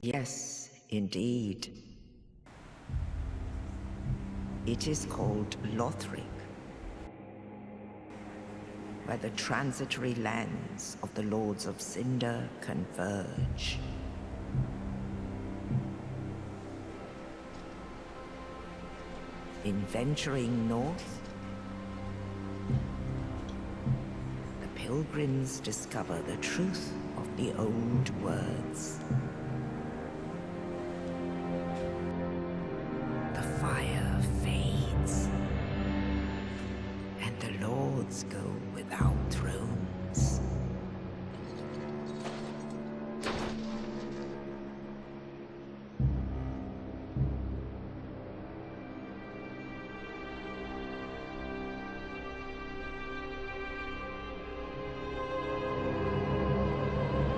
Yes, indeed. It is called Lothric, where the transitory lands of the Lords of Cinder converge. In venturing north, the pilgrims discover the truth of the old words. The fire fades, and the lords go without thrones.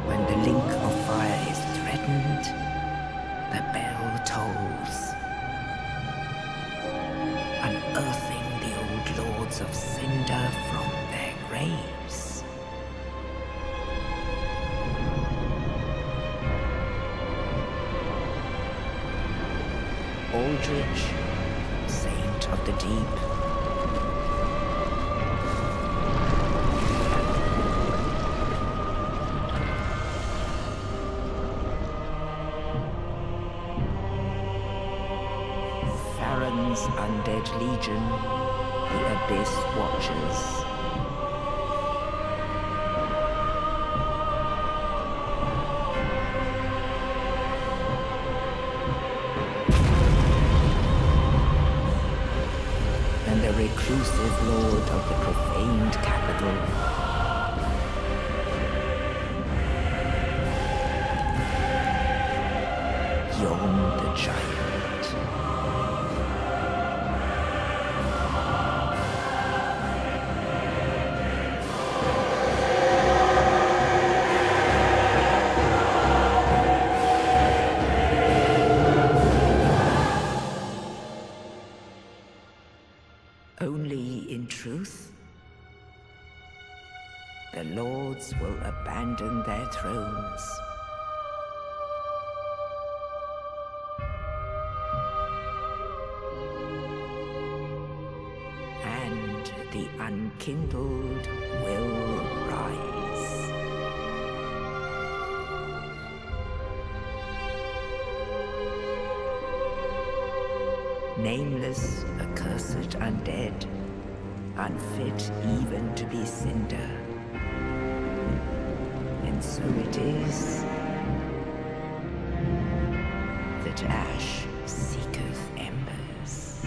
When the link of fire is threatened, the bell tolls, unearthing the old lords of Cinder from their graves. Aldrich, saint of the deep, Farron's undead legion, the Abyss Watchers. And the reclusive lord of the profaned capital. Yon the Giant. Only in truth, the lords will abandon their thrones. And the unkindled will rise. Nameless, accursed undead, unfit even to be cinder. And so it is that ash seeketh embers.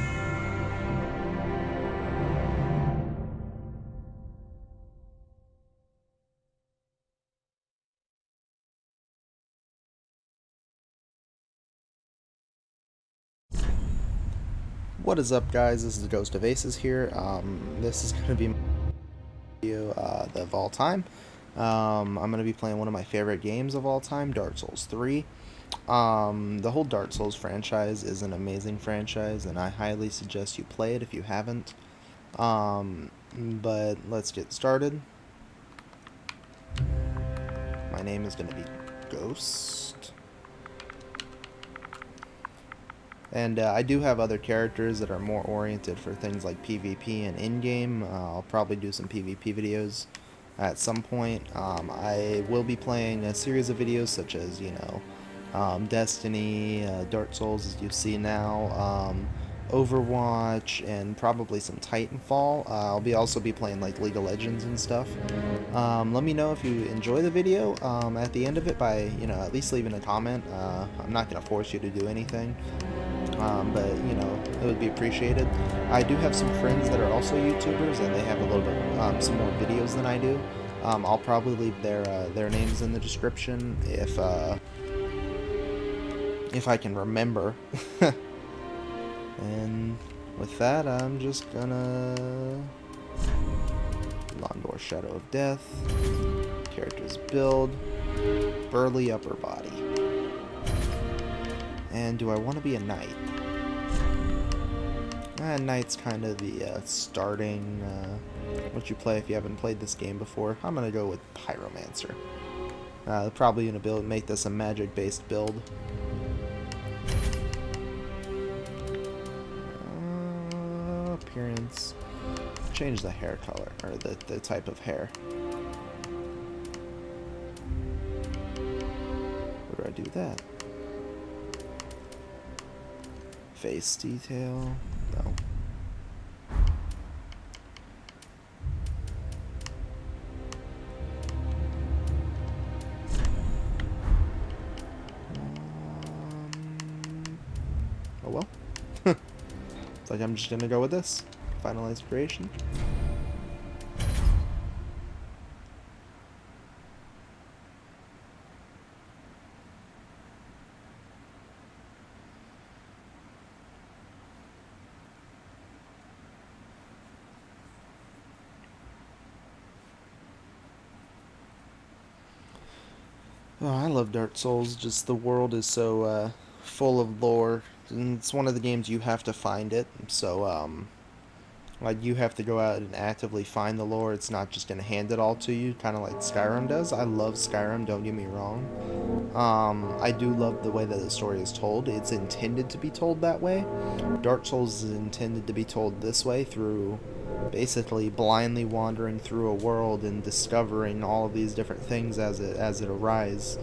What is up, guys? This is the Ghost of Aces here. This is going to be my video of all time. I'm going to be playing one of my favorite games of all time, Dark Souls 3. The whole Dark Souls franchise is an amazing franchise, and I highly suggest you play it if you haven't. But let's get started. My name is going to be Ghost. And I do have other characters that are more oriented for things like PvP and in-game. I'll probably do some PvP videos at some point. I will be playing a series of videos such as, Destiny, Dark Souls as you see now, Overwatch, and probably some Titanfall. I'll also be playing like League of Legends and stuff. Let me know if you enjoy the video at the end of it by, at least leaving a comment. I'm not going to force you to do anything. But it would be appreciated. I do have some friends that are also YouTubers, and they have a little bit some more videos than I do. I'll probably leave their names in the description if I can remember. And with that, I'm just gonna Londor Shadow of Death, characters build, burly upper body. And do I want to be a knight? Knight's kind of the starting, what you play if you haven't played this game before. I'm going to go with Pyromancer. Probably gonna make this a magic-based build. Appearance. Change the hair color, or the type of hair. Where do I do that? Face detail. No. Oh well. It's like I'm just gonna go with this. Finalize creation. Oh, I love Dark Souls. Just the world is so full of lore. And it's one of the games you have to find it. So like you have to go out and actively find the lore. It's not just gonna hand it all to you, kind of like Skyrim does. I love Skyrim. Don't get me wrong. I do love the way that the story is told. It's intended to be told that way. Dark Souls is intended to be told this way, through basically blindly wandering through a world and discovering all of these different things as it arises.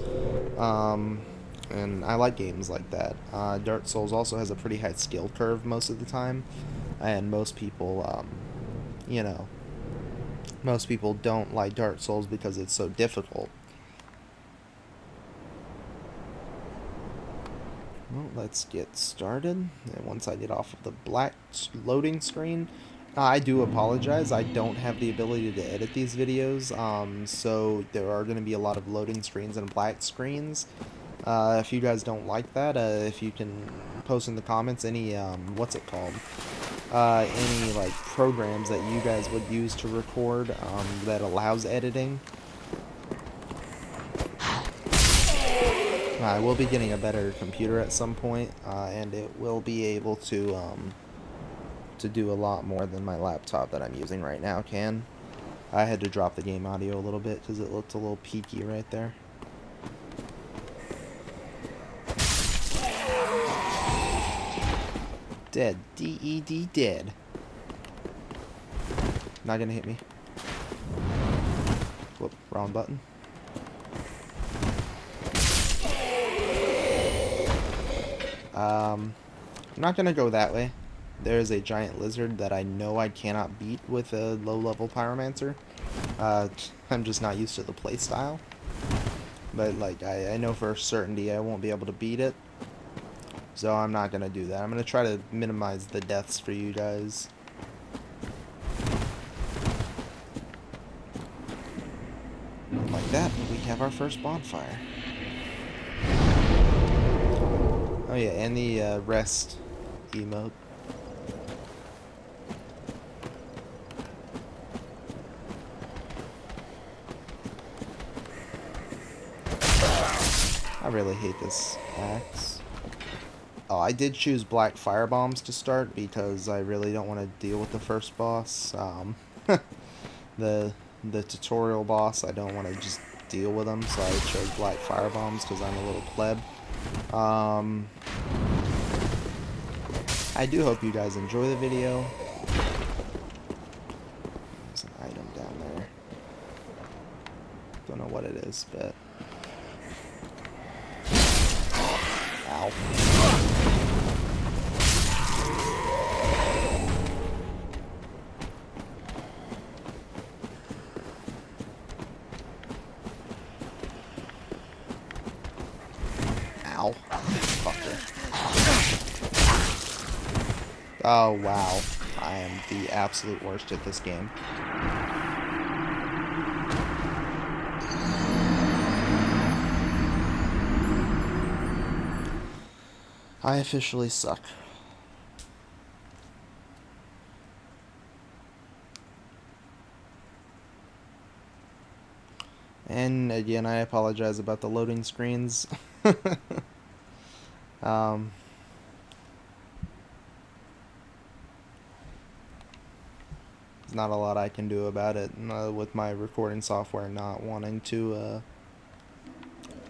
And I like games like that. Dark Souls also has a pretty high skill curve most of the time, and most people, you know, most people don't like Dark Souls because it's so difficult. Well, let's get started. And once I get off of the black loading screen, I do apologize. I don't have the ability to edit these videos, so there are going to be a lot of loading screens and black screens. If you guys don't like that, if you can post in the comments any, what's it called? Any, like, programs that you guys would use to record, that allows editing. I will be getting a better computer at some point, and it will be able to do a lot more than my laptop that I'm using right now can. I had to drop the game audio a little bit because it looked a little peaky right there. Dead. D-E-D, dead. Not gonna hit me. Whoop, wrong button. I'm not gonna go that way. There is a giant lizard that I know I cannot beat with a low-level pyromancer. I'm just not used to the playstyle. But, like, I know for certainty I won't be able to beat it. So I'm not gonna do that. I'm gonna try to minimize the deaths for you guys. Like that, we have our first bonfire. Oh yeah, and the rest emote. I really hate this axe. Oh, I did choose black fire bombs to start because I really don't want to deal with the first boss. The tutorial boss, I don't want to just deal with them, so I chose black fire bombs because I'm a little pleb. I do hope you guys enjoy the video. There's an item down there. Don't know what it is, but... Ow. Ow. Fucker. Oh, wow. I am the absolute worst at this game. I officially suck. And again, I apologize about the loading screens. There's not a lot I can do about it with my recording software not wanting to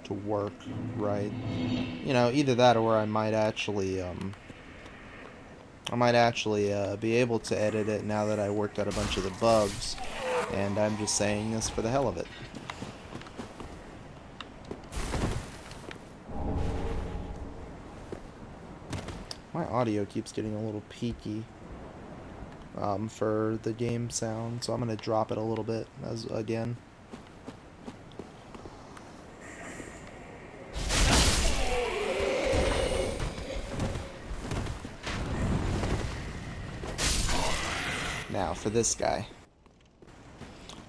to work right. You know, either that or I might actually be able to edit it now that I worked out a bunch of the bugs, and I'm just saying this for the hell of it. My audio keeps getting a little peaky for the game sound, so I'm going to drop it a little bit again. Now for this guy.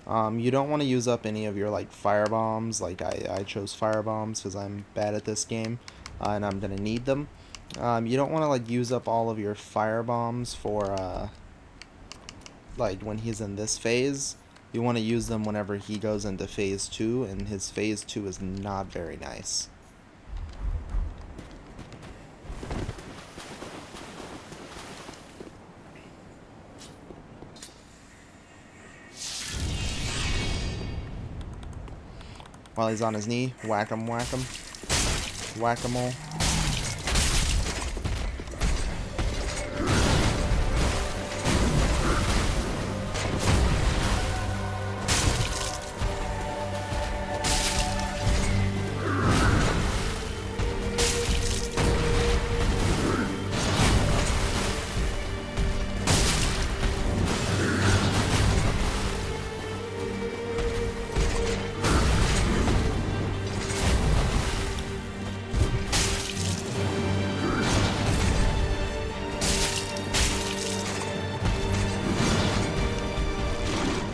You don't want to use up any of your like fire bombs. Like I chose fire bombs because I'm bad at this game, and I'm gonna need them. You don't want to like use up all of your fire bombs for like when he's in this phase. You want to use them whenever he goes into phase 2, and his phase 2 is not very nice. While he's on his knee, whack him, whack-a-mole.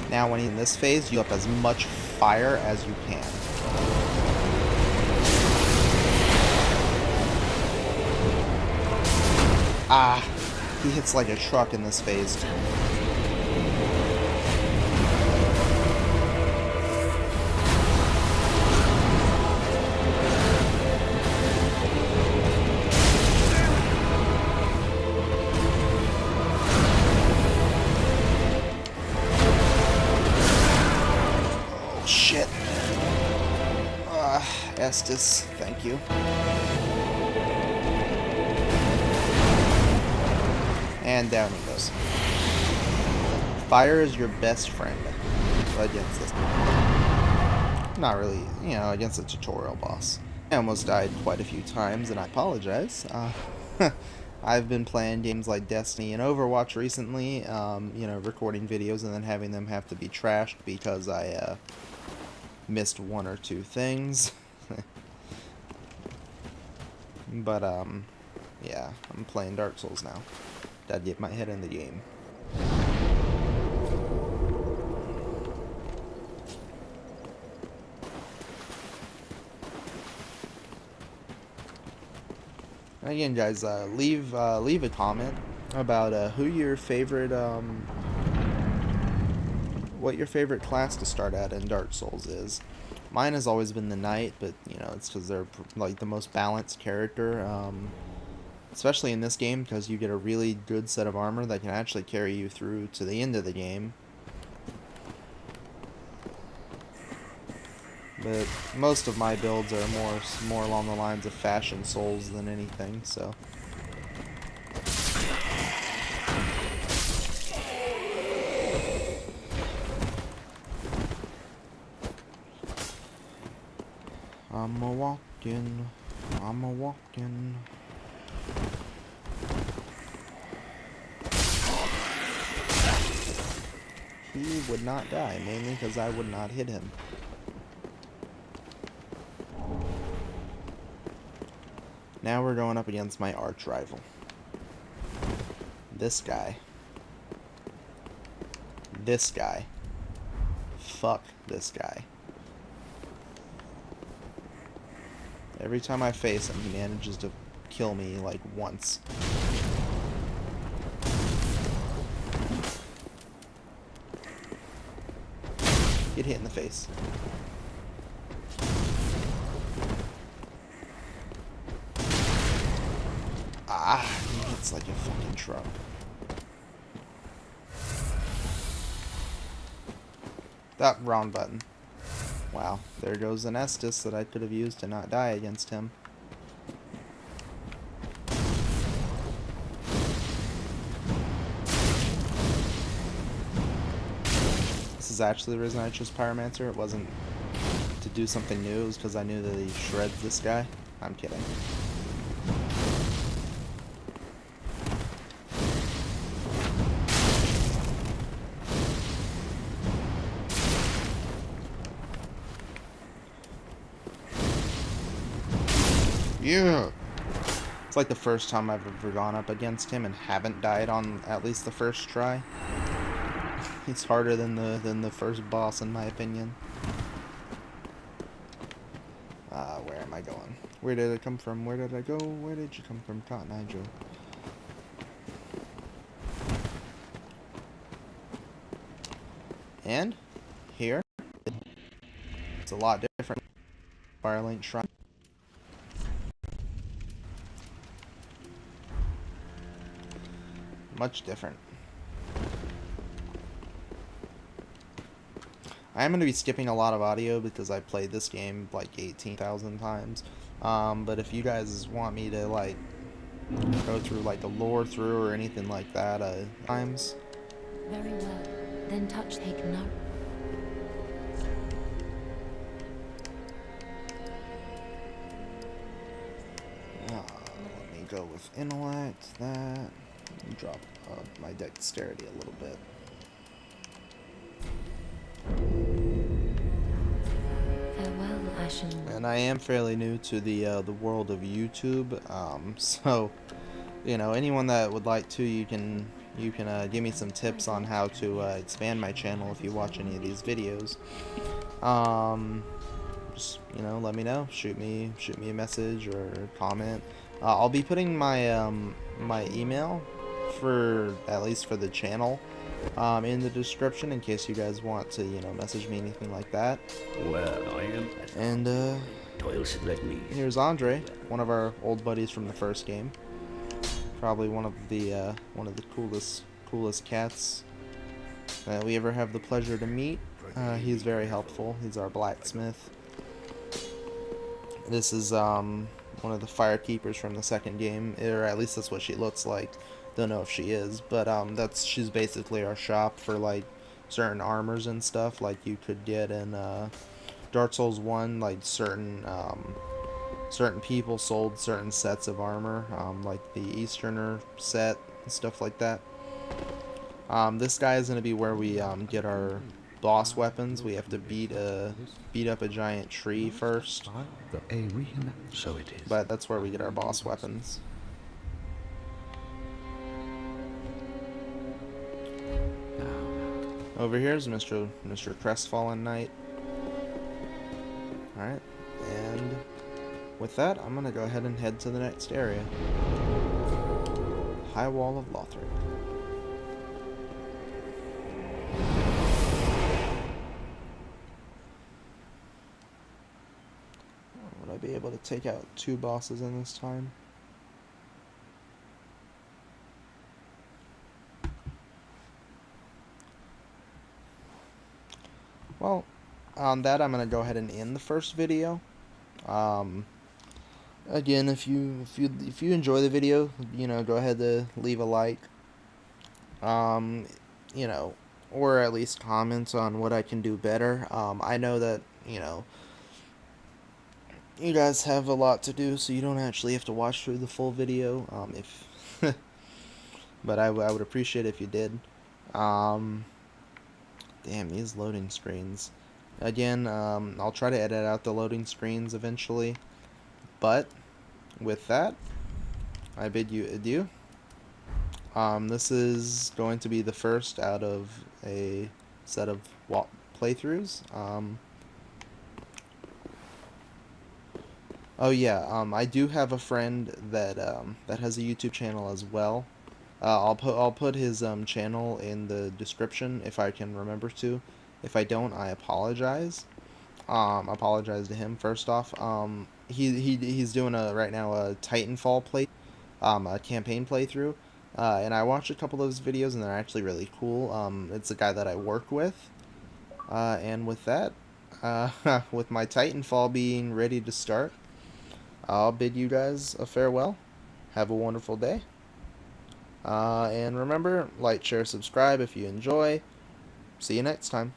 Now when he's in this phase, you up as much fire as you can. Ah, he hits like a truck in this phase. Shit. Estes, thank you. And down he goes. Fire is your best friend against this. Not really, you know, against a tutorial boss. I almost died quite a few times, and I apologize. I've been playing games like Destiny and Overwatch recently, you know, recording videos and then having them have to be trashed because I missed one or two things. But, yeah, I'm playing Dark Souls now. Gotta get my head in the game. Again, guys, leave a comment about who your favorite what your favorite class to start at in Dark Souls is. Mine has always been the Knight, but you know it's because they're like the most balanced character, especially in this game because you get a really good set of armor that can actually carry you through to the end of the game. But most of my builds are more along the lines of fashion souls than anything, so. I'm a-walking. He would not die, mainly because I would not hit him. Now we're going up against my arch rival. This guy. This guy. Fuck this guy. Every time I face him, he manages to kill me, like, once. Get hit in the face. Ah, he hits like a fucking truck. That round button. Wow, there goes an Estus that I could have used to not die against him. This is actually the reason I chose Pyromancer. It wasn't to do something new, it was because I knew that he shreds this guy. I'm kidding. Yeah! It's like the first time I've ever gone up against him and haven't died on at least the first try. He's harder than the first boss in my opinion. Where am I going? Where did it come from? Where did I go? Where did you come from, Cotton Eye Joe? And here, it's a lot different. Firelink Shrine. Much different. I am going to be skipping a lot of audio because I played this game like 18,000 times. But if you guys want me to like go through like a lore through or anything like that, times. Very well. Then touch take no. Let me go with intellect. That drop my dexterity a little bit. Farewell, Ashen. And I am fairly new to the world of YouTube, so you know, anyone that would like to, you can give me some tips on how to expand my channel if you watch any of these videos. Just, you know, let me know. Shoot me a message or comment. I'll be putting my my email for at least for the channel in the description in case you guys want to, you know, message me anything like that. Well, I am. And Toil should let me. here's Andre, one of our old buddies from the first game. Probably one of the coolest cats that we ever have the pleasure to meet. He's very helpful. He's our blacksmith. This is one of the firekeepers from the second game, or at least that's what she looks like. Don't know if she is, but she's basically our shop for like certain armors and stuff like you could get in Dark Souls 1. Like certain people sold certain sets of armor, like the Easterner set and stuff like that. This guy is going to be where we get our boss weapons. We have to beat up a giant tree first, So it is. but that's where we get our boss weapons. Over here is Mr. Crestfallen Knight. Alright, and with that, I'm going to go ahead and head to the next area. High Wall of Lothric. Would I be able to take out 2 bosses in this time? Well, on that, I'm going to go ahead and end the first video. Again, if you enjoy the video, you know, go ahead to leave a like. You know, or at least comments on what I can do better. I know that, you know, you guys have a lot to do, so you don't actually have to watch through the full video. But I would appreciate if you did. Damn, these loading screens. Again, I'll try to edit out the loading screens eventually. But with that, I bid you adieu. This is going to be the first out of a set of playthroughs. Oh yeah, I do have a friend that that has a YouTube channel as well. I'll put his channel in the description if I can remember to. If I don't, I apologize. Apologize to him first off. He's doing right now a Titanfall a campaign playthrough. And I watched a couple of those videos, and they're actually really cool. It's a guy that I work with. And with that, with my Titanfall being ready to start, I'll bid you guys a farewell. Have a wonderful day. And remember, like, share, subscribe if you enjoy. See you next time.